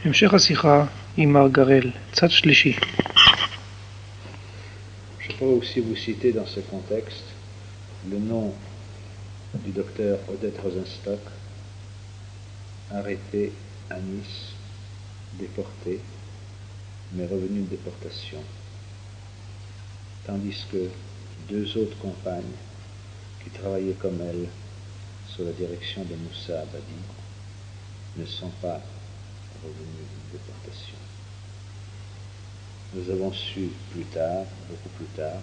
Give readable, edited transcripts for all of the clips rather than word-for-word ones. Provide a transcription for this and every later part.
המשך השיחה עם מר גרל, צד שלישי. Je pourrais aussi vous citer dans ce contexte le nom du docteur Odette Rosenstock, arrêté à Nice, déporté, mais revenu de déportation, tandis que deux autres compagnes qui travaillaient comme elle sous la direction de Moussa Abadi ne sont pas revenues de déportation. Nous avons su plus tard, beaucoup plus tard,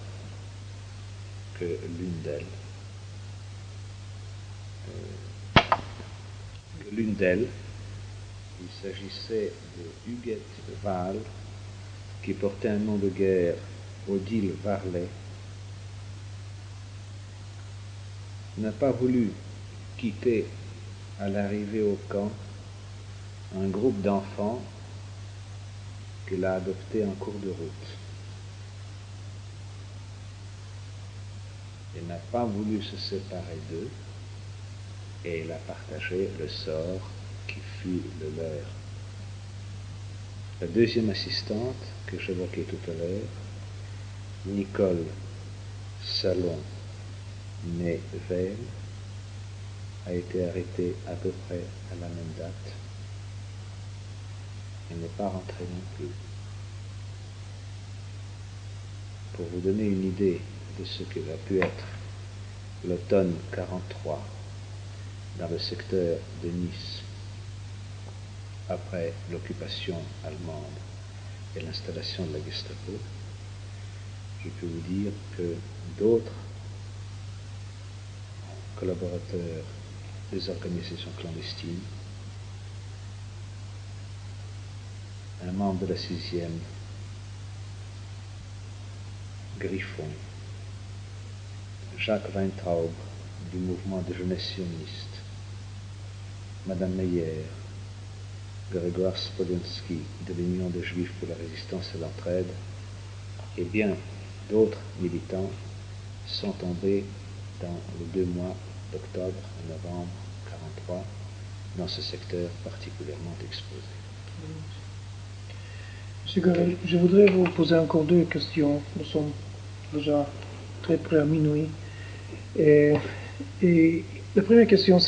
que l'une d'elles, il s'agissait de Huguette Waal, qui portait un nom de guerre, Odile Varlet, n'a pas voulu quitter à l'arrivée au camp un groupe d'enfants qu'il a adopté en cours de route. Il n'a pas voulu se séparer d'eux et il a partagé le sort qui fut le leur. La deuxième assistante que j'évoquais tout à l'heure, Nicole Salon, née Veil, a été arrêtée à peu près à la même date. Elle n'est pas rentrée non plus. Pour vous donner une idée de ce que va pu être l'automne 43 dans le secteur de Nice après l'occupation allemande et l'installation de la Gestapo, je peux vous dire que d'autres collaborateurs des organisations clandestines, un membre de la 6e, Griffon, Jacques Weintraub du mouvement de jeunesse sioniste, Madame Meyer, Grégoire Spolensky de l'Union des Juifs pour la résistance et l'entraide, et bien d'autres militants sont tombés dans les 2 mois d'octobre et novembre 1943 dans ce secteur particulièrement exposé. Monsieur Garel, je voudrais vous poser encore 2 questions. Nous sommes déjà très près à minuit. Et la première question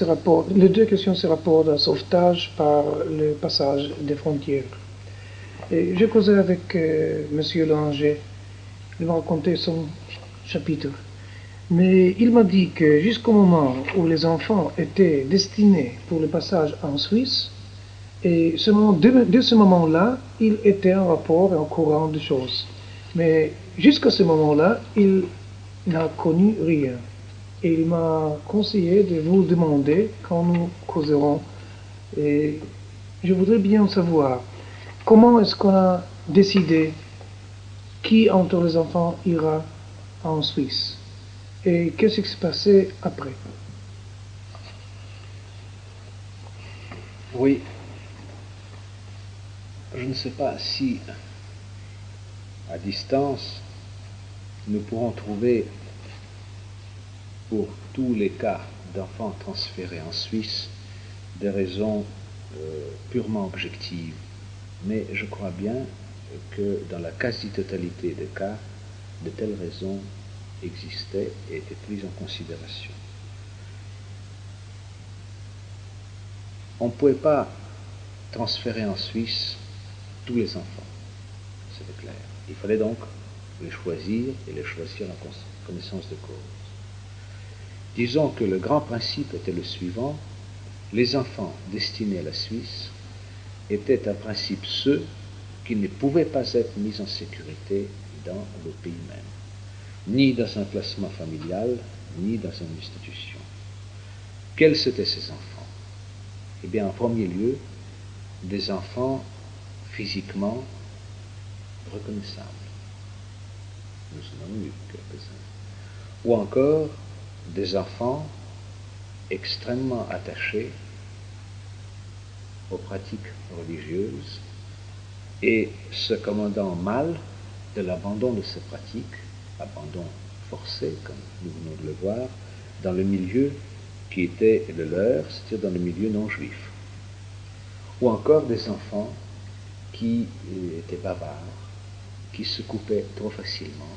les 2 questions se rapportent au sauvetage par le passage des frontières. Et j'ai causé avec Monsieur Langer, il m'a raconté son chapitre. Mais il m'a dit que jusqu'au moment où les enfants étaient destinés pour le passage en Suisse, et de ce moment-là, il était en rapport et en courant de choses. Mais jusqu'à ce moment-là, il n'a connu rien. Et il m'a conseillé de vous demander quand nous causerons. Et je voudrais bien savoir comment est-ce qu'on a décidé qui entre les enfants ira en Suisse et qu'est-ce qui s'est passé après. Oui, je ne sais pas si à distance nous pourrons trouver pour tous les cas d'enfants transférés en Suisse des raisons purement objectives, mais je crois bien que dans la quasi-totalité des cas, de telles raisons existaient et étaient prises en considération. On ne pouvait pas transférer en Suisse tous les enfants, c'est clair. Il fallait donc les choisir et les choisir en connaissance de cause. Disons que le grand principe était le suivant: les enfants destinés à la Suisse étaient en principe ceux qui ne pouvaient pas être mis en sécurité dans le pays même, ni dans un placement familial, ni dans une institution. Quels étaient ces enfants? Eh bien, en premier lieu, des enfants physiquement reconnaissables. Nous en avons eu quelques-uns. Ou encore des enfants extrêmement attachés aux pratiques religieuses et se commandant mal de l'abandon de ces pratiques, abandon forcé, comme nous venons de le voir, dans le milieu qui était le leur, c'est-à-dire dans le milieu non juif. Ou encore des enfants qui était bavard, qui se coupait trop facilement,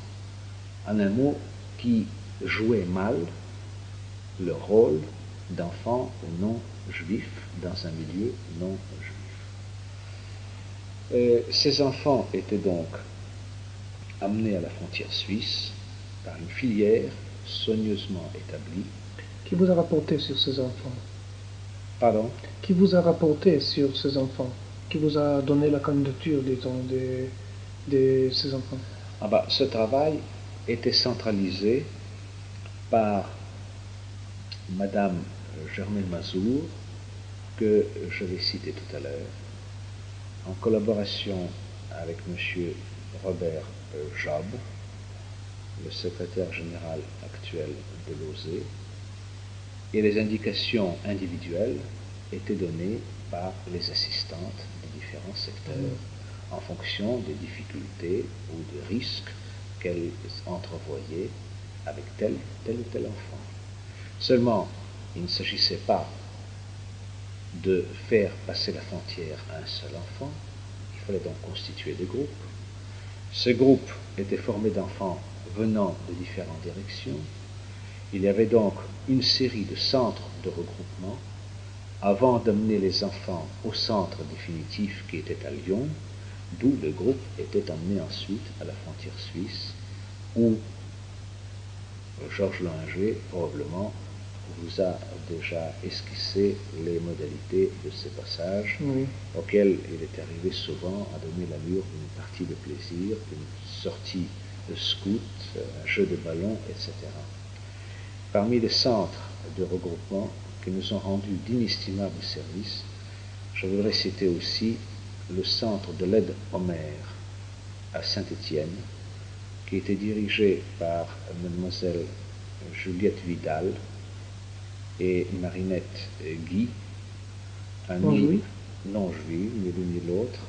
en un mot, qui jouait mal le rôle d'enfant non juif dans un milieu non juif. Ces enfants étaient donc amenés à la frontière suisse par une filière soigneusement établie. Qui vous a rapporté sur ces enfants? Pardon? Qui vous a rapporté sur ces enfants? Qui vous a donné la candidature, disons, de ces enfants? Ce travail était centralisé par Madame Germaine Mazour, que je vais citer tout à l'heure, en collaboration avec M. Robert Job, le secrétaire général actuel de l'OSE, et les indications individuelles étaient données par les assistantes des différents secteurs en fonction des difficultés ou des risques qu'elles entrevoyaient avec tel ou tel enfant. Seulement, il ne s'agissait pas de faire passer la frontière à un seul enfant, il fallait donc constituer des groupes. Ces groupes étaient formés d'enfants venant de différentes directions. Il y avait donc une série de centres de regroupement avant d'amener les enfants au centre définitif qui était à Lyon, d'où le groupe était emmené ensuite à la frontière suisse, où Georges Loinger probablement vous a déjà esquissé les modalités de ces passages, auxquels il est arrivé souvent à donner l'allure d'une partie de plaisir, d'une sortie de scout, un jeu de ballon, etc. Parmi les centres de regroupement qui nous ont rendu d'inestimables services, je voudrais citer aussi le centre de l'aide aux mères à Saint-Étienne, qui était dirigé par mademoiselle Juliette Vidal et Marinette Guy, Non-juive, ni l'une ni l'autre.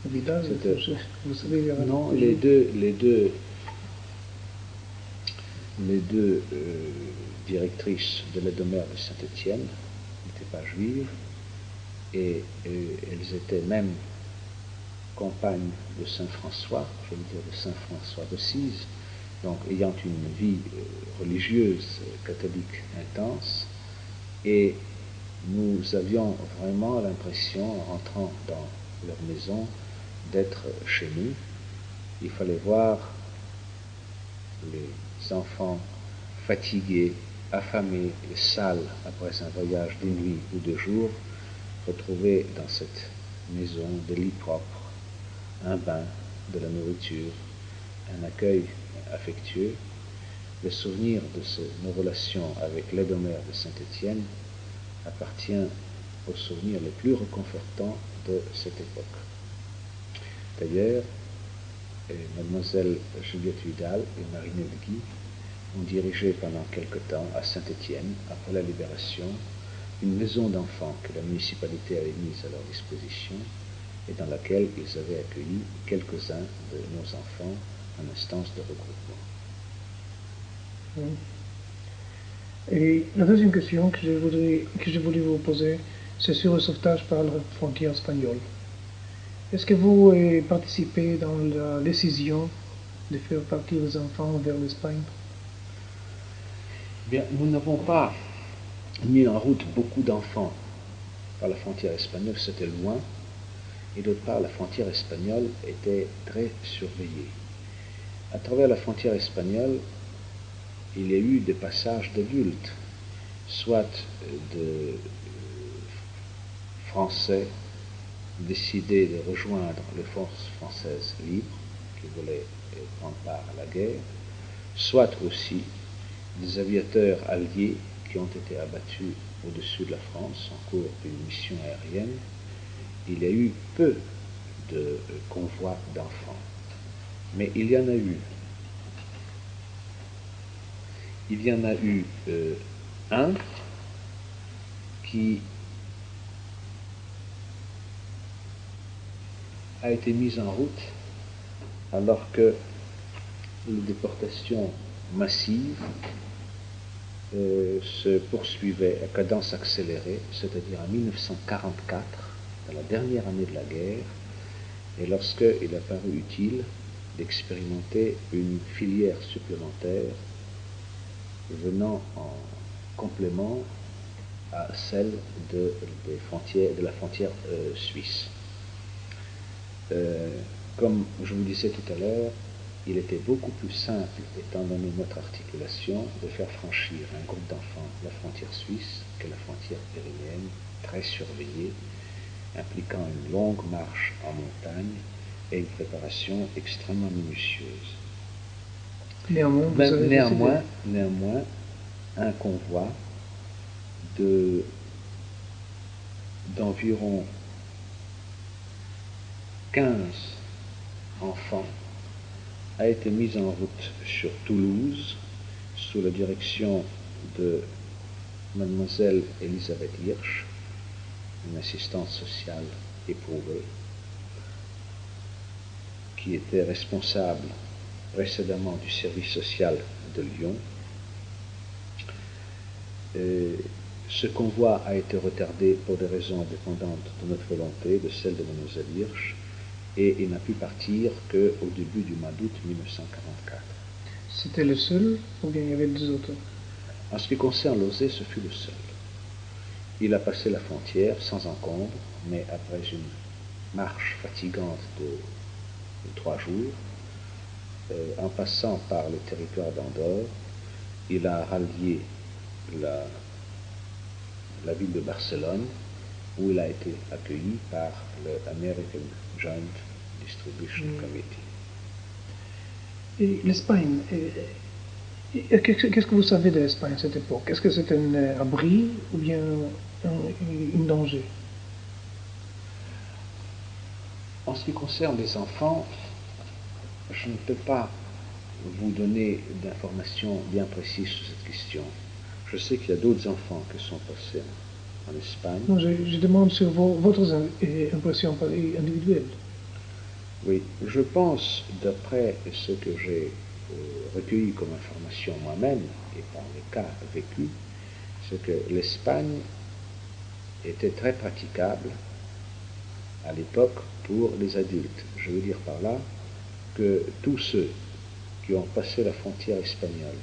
Vidal, vous savez, non, les deux directrices de l'aide aux mères de Saint-Étienne n'étaient pas juives, et elles étaient même compagnes de Saint François, je veux dire de Saint François d'Assise, donc ayant une vie religieuse catholique intense, et nous avions vraiment l'impression, en rentrant dans leur maison, d'être chez nous. Il fallait voir les enfants fatigués, affamés et sales après un voyage d'une nuit ou de jours, retrouver dans cette maison des lits propres, un bain, de la nourriture, un accueil affectueux. Le souvenir de nos relations avec l'aide aux mères de Saint-Étienne appartient aux souvenirs les plus réconfortants de cette époque. D'ailleurs, mademoiselle Juliette Vidal et Marinette Guy ont dirigé pendant quelque temps à Saint-Étienne, après la libération, une maison d'enfants que la municipalité avait mise à leur disposition et dans laquelle ils avaient accueilli quelques-uns de nos enfants en instance de regroupement. Et la deuxième question que je voulais vous poser, c'est sur le sauvetage par la frontière espagnole. Est-ce que vous participez dans la décision de faire partir les enfants vers l'Espagne? Bien, nous n'avons pas mis en route beaucoup d'enfants par la frontière espagnole, c'était loin, et d'autre part, la frontière espagnole était très surveillée. À travers la frontière espagnole, il y a eu des passages d'adultes, soit de Français décidés de rejoindre les forces françaises libres qui voulaient prendre part à la guerre, soit aussi des aviateurs alliés qui ont été abattus au-dessus de la France en cours d'une mission aérienne. Il y a eu peu de convois d'enfants, mais il y en a eu. Il y en a eu un qui a été mis en route alors que les déportations massives se poursuivaient à cadence accélérée, c'est-à-dire en 1944, dans la dernière année de la guerre, Et lorsqu'il a paru utile d'expérimenter une filière supplémentaire venant en complément à celle de la frontière suisse. Comme je vous disais tout à l'heure, il était beaucoup plus simple, étant donné notre articulation, de faire franchir un groupe d'enfants la frontière suisse que la frontière pyrénéenne, très surveillée, impliquant une longue marche en montagne et une préparation extrêmement minutieuse. Néanmoins, un convoi d'environ 15 enfants a été mis en route sur Toulouse sous la direction de mademoiselle Elisabeth Hirsch, une assistante sociale éprouvée, qui était responsable précédemment du service social de Lyon. Ce convoi a été retardé pour des raisons indépendantes de notre volonté, de celle de mademoiselle Hirsch, et il n'a pu partir qu'au début du mois d'août 1944. C'était le seul ou bien il y avait deux autres? En ce qui concerne Lozé, ce fut le seul. Il a passé la frontière sans encombre, mais après une marche fatigante de 3 jours, en passant par le territoire d'Andorre, il a rallié la ville de Barcelone, où il a été accueilli par le American Joint Distribution Committee. Et l'Espagne, qu'est-ce que vous savez de l'Espagne à cette époque? Est-ce que c'est un abri ou bien un danger? En ce qui concerne les enfants, je ne peux pas vous donner d'informations bien précises sur cette question. Je sais qu'il y a d'autres enfants qui sont passés en Espagne. Non, je demande sur votre impression individuelle. Oui, je pense, d'après ce que j'ai recueilli comme information moi-même et par les cas vécus, c'est que l'Espagne était très praticable à l'époque pour les adultes. Je veux dire par là que tous ceux qui ont passé la frontière espagnole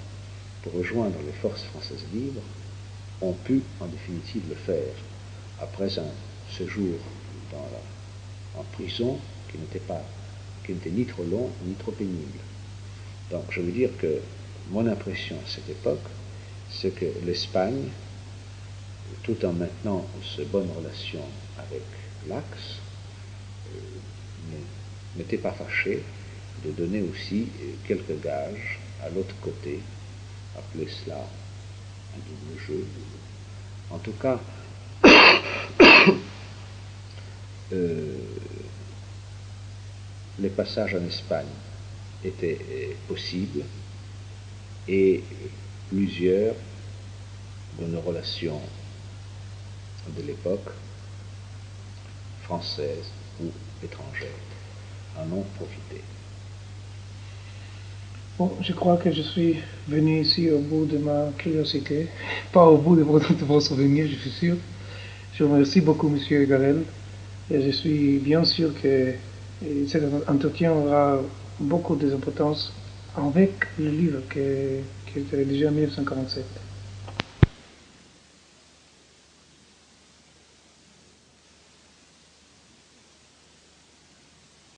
pour rejoindre les forces françaises libres ont pu en définitive le faire après un séjour en prison qui n'était ni trop long ni trop pénible. Donc je veux dire que mon impression à cette époque, c'est que l'Espagne, tout en maintenant de bonnes relations avec l'Axe, n'était pas fâchée de donner aussi quelques gages à l'autre côté, appelez cela un double jeu. En tout cas, les passages en Espagne étaient possibles et plusieurs de nos relations de l'époque, françaises ou étrangères, en ont profité. Bon, je crois que je suis venu ici au bout de ma curiosité, pas au bout de vos souvenirs, je suis sûr. Je vous remercie beaucoup, Monsieur Garel, et je suis bien sûr que cet entretien aura beaucoup d'importance avec le livre qui était rédigé en 1947.